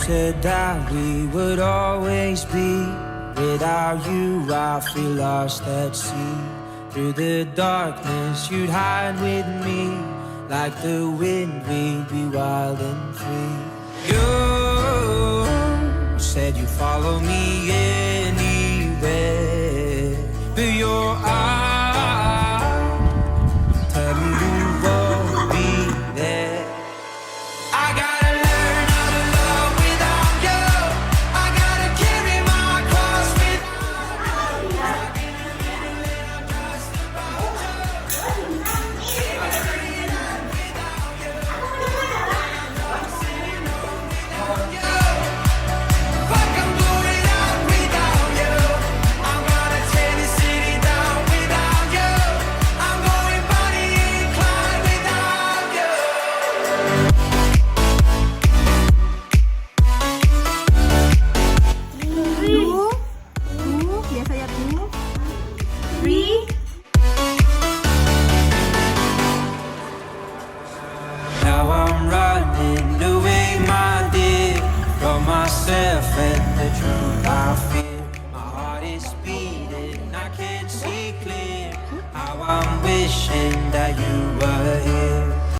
said that we would always be. Without you, I feel lost at sea. Through the darkness, you'd hide with me. Like the wind, we'd be wild and free. You said you'd follow me anywhere, but your eyes tell me you won't be there. I gotta learn how to love without you. I gotta carry my cross without you. Fuck, I'm going out without you. I'm gonna tear the city down without you. I'm going Bonnie and Clyde without you. Two, biasanya two, three. Now I'm running away, my dear, from myself and the truth.